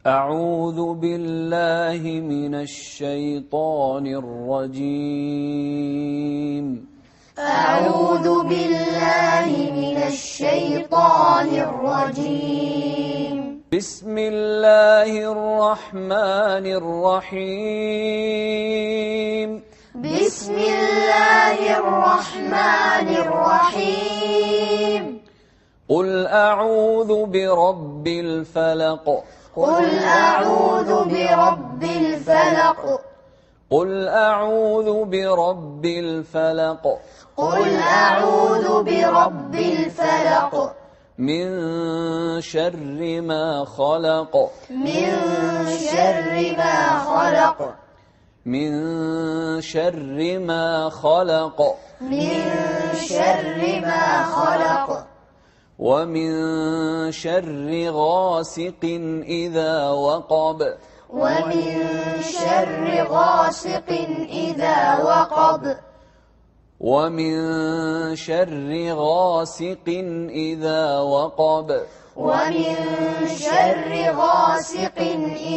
أعوذ بالله من الشيطان الرجيم. أعوذ بالله من الشيطان الرجيم. بسم الله الرحمن الرحيم. بسم الله الرحمن الرحيم. قل أعوذ برب الفلق. قل أعوذ برب الفلق. قل أعوذ برب الفلق. قل أعوذ برب الفلق. من شر ما خلق. من شر ما خلق. من شر ما خلق. من شر ما خلق. ومن شر غاسق إذا وقب. ومن شر غاسق إذا وقب. ومن شر غاسق إذا وقب. ومن شر غاسق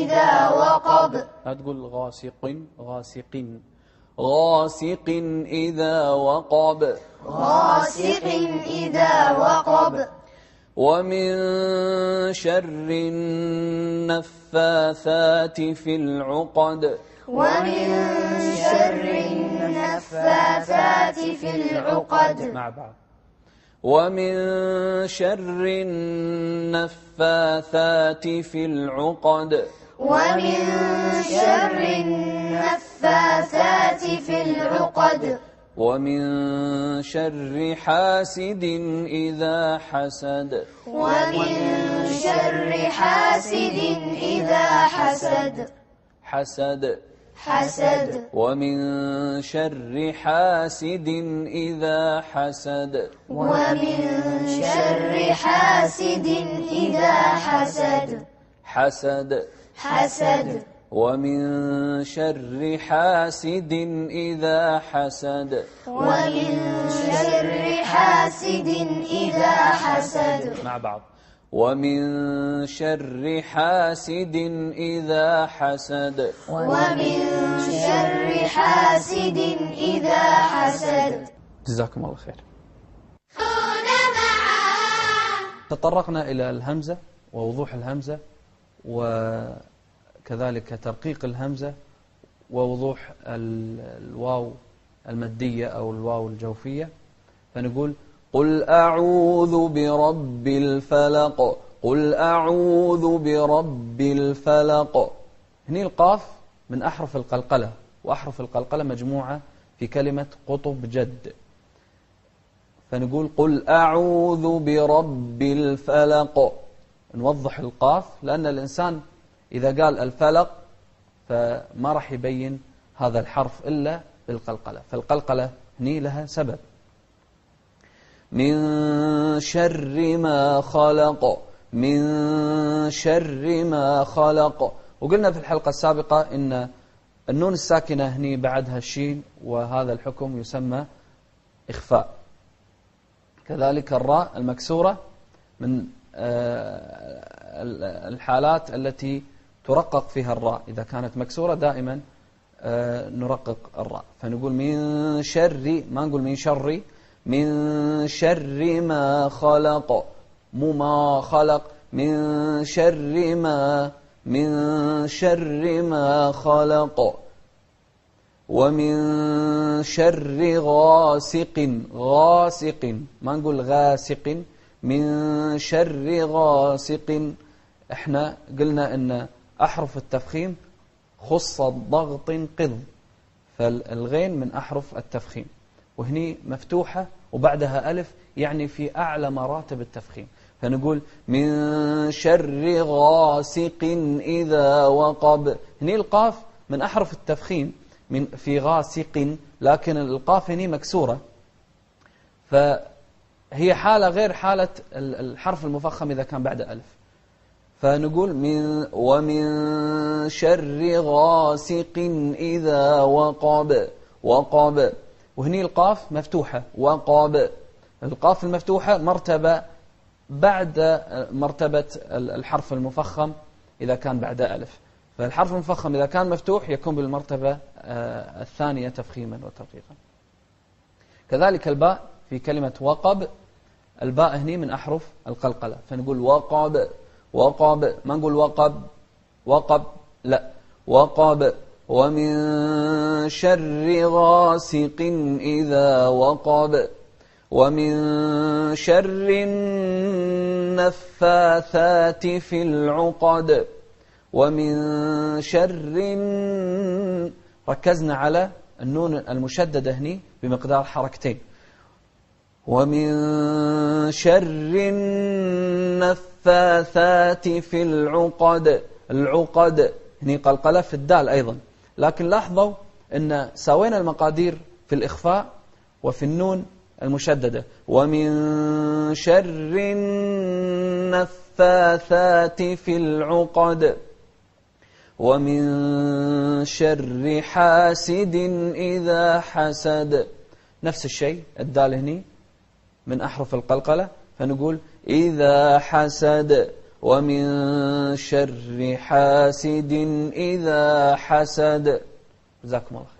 إذا وقب. هتقول غاسق غاسق غاسق إذا وقب. غاسق إذا وقب. ومن شر النفاثات في العقد. ومن شر النفاثات في العقد. مع بعض. ومن شر النفاثات في العقد. ومن شر النفاثات في العقد. ومن شر حاسد إذا حسد. ومن شر حاسد إذا حسد. حسد. حسد. ومن شر حاسد إذا حسد. ومن شر حاسد إذا حسد. حسد. حسد. ومن شر حاسد إذا حسد. ومن شر حاسد إذا حسد. مع بعض. ومن شر حاسد إذا حسد. ومن شر حاسد إذا حسد. جزاكم الله خير. تطرقنا إلى الهمزة ووضوح الهمزة وكذلك ترقيق الهمزة ووضوح الواو المادية أو الواو الجوفية. فنقول قل أعوذ برب الفلق. قل أعوذ برب الفلق. هني القاف من أحرف القلقلة، وأحرف القلقلة مجموعة في كلمة قطب جد. فنقول قل أعوذ برب الفلق. نوضح القاف لأن الإنسان إذا قال الفلق فما راح يبين هذا الحرف إلا بالقلقلة، فالقلقلة هني لها سبب. من شر ما خلق. من شر ما خلق. وقلنا في الحلقة السابقة إن النون الساكنة هني بعدها الشين، وهذا الحكم يسمى إخفاء. كذلك الراء المكسورة من الحالات التي ترقق فيها الراء، إذا كانت مكسورة دائما نرقق الراء. فنقول من شر، ما نقول من شر. من شر ما خلق، مو ما خلق. من شر ما، من شر ما خلق. ومن شر غاسق. غاسق، ما نقول غاسق. من شر غاسق. احنا قلنا ان احرف التفخيم خص ضغط قض، فالغين من احرف التفخيم، وهني مفتوحة وبعدها ألف، يعني في أعلى مراتب التفخيم. فنقول من شر غاسق إذا وقب. هني القاف من أحرف التفخيم من في غاسق، لكن القاف هني مكسورة، فهي حالة غير حالة الحرف المفخم إذا كان بعد ألف. فنقول ومن شر غاسق إذا وقب. وقب. وهني القاف مفتوحة، وقاب. القاف المفتوحة مرتبة بعد مرتبة الحرف المفخم إذا كان بعد ألف. فالحرف المفخم إذا كان مفتوح يكون بالمرتبة الثانية تفخيما وترقيقا. كذلك الباء في كلمة وقب، الباء هني من أحرف القلقلة، فنقول وقب وقب، ما نقول وقب وقب، لا، وقب. ومن شر غاسق إذا وقب، ومن شر النفاثات في العقد، ومن شر، ركزنا على النون المشددة هني بمقدار حركتين، ومن شر النفاثات في العقد. العقد هني قلقلة في الدال أيضا، لكن لاحظوا أن سوينا المقادير في الإخفاء وفي النون المشددة. ومن شر النفاثات في العقد، ومن شر حاسد إذا حسد. نفس الشيء الدال هني من أحرف القلقلة، فنقول إذا حسد، ومن شر حاسد إذا حسد. جزاكم الله.